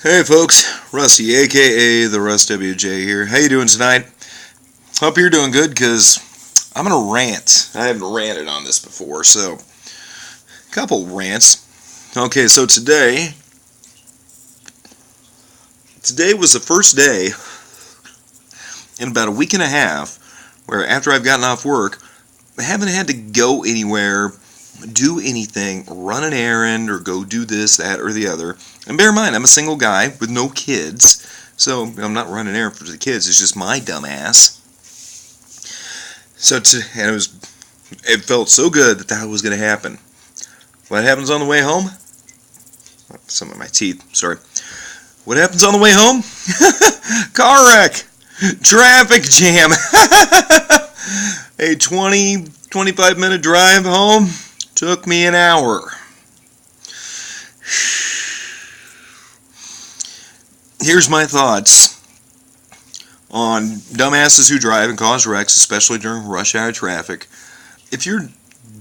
Hey folks, Rusty, aka the RusWJ here. How you doing tonight? Hope you're doing good, because I'm gonna rant. I haven't ranted on this before, so a couple rants. Okay, so today was the first day in about a week and a half where after I've gotten off work, I haven't had to go anywhere, do anything, run an errand, or go do this, that, or the other. And bear in mind, I'm a single guy with no kids, so I'm not running an errand for the kids. It's just my dumb ass. And it felt so good that was going to happen. What happens on the way home? Some of my teeth, sorry. What happens on the way home? Car wreck! Traffic jam! A 25-minute drive home took me an hour. Here's my thoughts on dumbasses who drive and cause wrecks, especially during rush hour traffic. If you're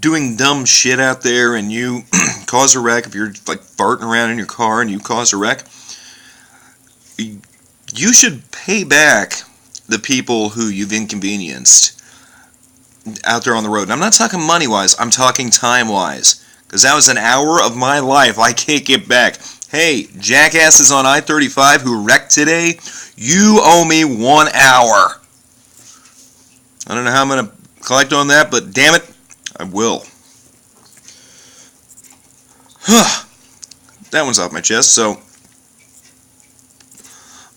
doing dumb shit out there and you cause a wreck, if you're like farting around in your car and you cause a wreck, you should pay back the people who you've inconvenienced out there on the road. And I'm not talking money-wise, I'm talking time-wise. Because that was an hour of my life I can't get back. Hey, jackasses on I-35 who wrecked today, you owe me 1 hour. I don't know how I'm going to collect on that, but damn it, I will. That one's off my chest, so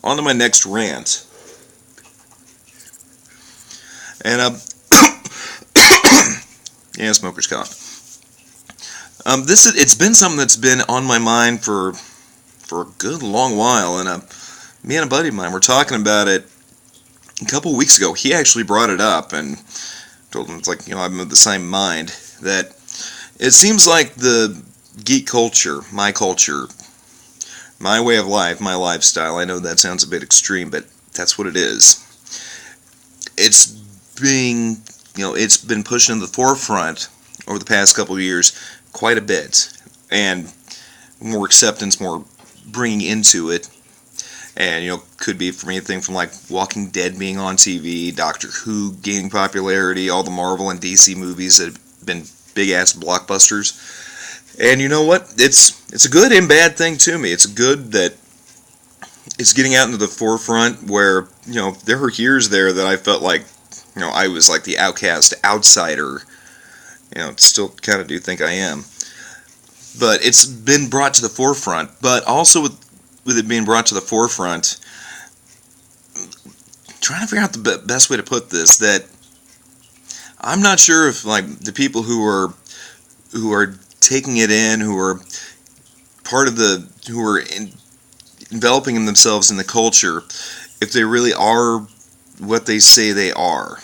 on to my next rant. And, yeah, smoker's cough. It's been something that's been on my mind for a good long while, and me and a buddy of mine were talking about it a couple of weeks ago. He actually brought it up, and told him, it's like, I'm of the same mind, that it seems like the geek culture, my way of life, my lifestyle, I know that sounds a bit extreme, but that's what it is. It's been pushed in the forefront over the past couple of years quite a bit, and more acceptance, more bringing into it, and could be from anything from like Walking Dead being on TV, Doctor Who gaining popularity, all the Marvel and DC movies that have been big ass blockbusters. And you know what? It's a good and bad thing to me. It's good that it's getting out into the forefront where there were years there that I felt like I was like the outcast outsider. Still kind of do think I am. But it's been brought to the forefront. But also with it being brought to the forefront, trying to figure out the best way to put this, that I'm not sure if like the people who are taking it in, who are enveloping themselves in the culture, if they really are what they say they are.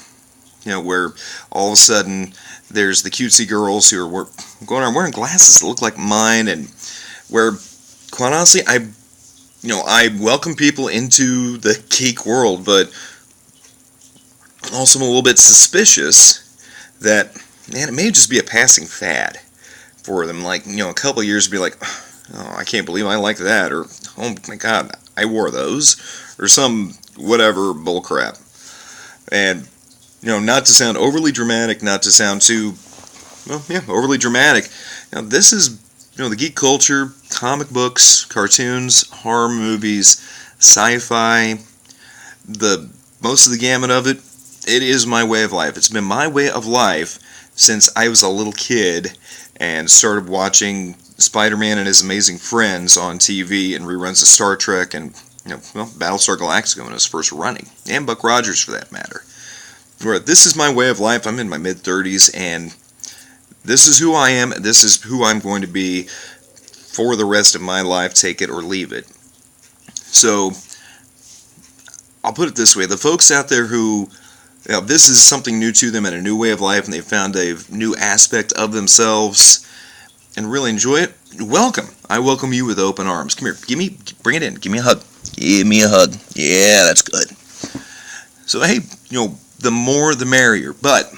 Where all of a sudden there's the cutesy girls who are going around wearing glasses that look like mine, and where, quite honestly, I welcome people into the geek world, but also I'm a little bit suspicious that, man, it may just be a passing fad for them. Like, a couple of years to be like, oh, I can't believe I like that, or, oh my god, I wore those, or some whatever bullcrap. And not to sound overly dramatic, not to sound too, overly dramatic. This is, the geek culture, comic books, cartoons, horror movies, sci-fi, most of the gamut of it. It is my way of life. It's been my way of life since I was a little kid and started watching Spider-Man and His Amazing Friends on TV and reruns of Star Trek and, Battlestar Galactica when it was first running, and Buck Rogers for that matter. Where this is my way of life. I'm in my mid-30s, and this is who I am. This is who I'm going to be for the rest of my life, take it or leave it. So, I'll put it this way. The folks out there who, this is something new to them and a new way of life, and they found a new aspect of themselves and really enjoy it, welcome. I welcome you with open arms. Come here. Bring it in. Give me a hug. Give me a hug. Yeah, that's good. So, hey, the more the merrier, but,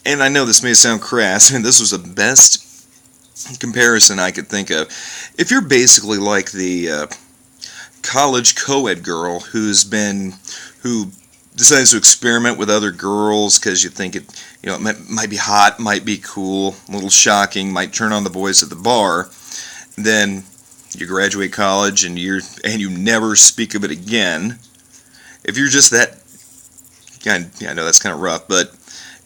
and I know this may sound crass, and this was the best comparison I could think of. If you're basically like the college co-ed girl who decides to experiment with other girls because you think it might be hot, might be cool, a little shocking, might turn on the boys at the bar, then you graduate college and you never speak of it again. If you're just that, I know that's kind of rough, but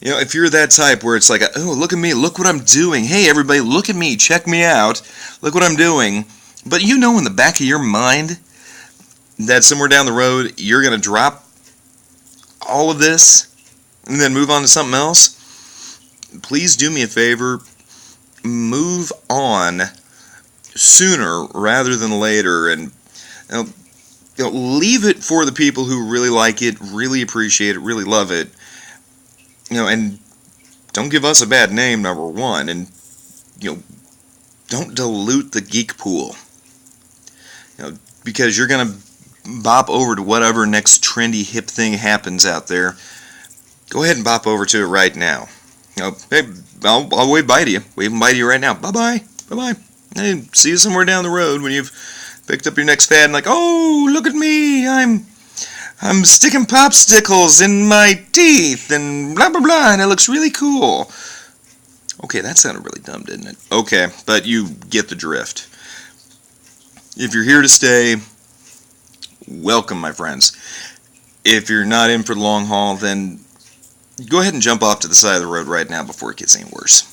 if you're that type where it's like, oh, look at me, look what I'm doing, hey everybody, look at me, check me out, look what I'm doing, but in the back of your mind that somewhere down the road you're going to drop all of this and then move on to something else, please do me a favor, move on sooner rather than later, and leave it for the people who really like it, really appreciate it, really love it, and don't give us a bad name, number one, and don't dilute the geek pool, because you're gonna bop over to whatever next trendy hip thing happens out there. Go ahead and bop over to it right now. Hey, I'll wave bye to you. Waving bye to you right now. Bye bye. Bye bye. Hey, see you somewhere down the road when you've picked up your next fad and like, oh, look at me, I'm sticking popsicles in my teeth and blah blah blah, and it looks really cool. Okay, that sounded really dumb, didn't it? Okay, but you get the drift. If you're here to stay, welcome, my friends. If you're not in for the long haul, then go ahead and jump off to the side of the road right now before it gets any worse.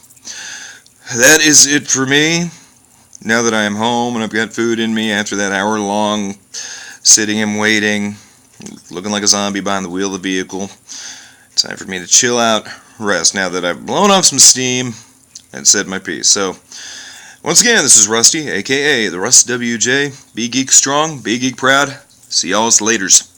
That is it for me. Now that I am home and I've got food in me after that hour-long sitting and waiting, looking like a zombie behind the wheel of the vehicle, it's time for me to chill out, rest, now that I've blown off some steam and said my piece. So, once again, this is Rusty, a.k.a. the RusWJ. Be geek strong, be geek proud. See y'all laters.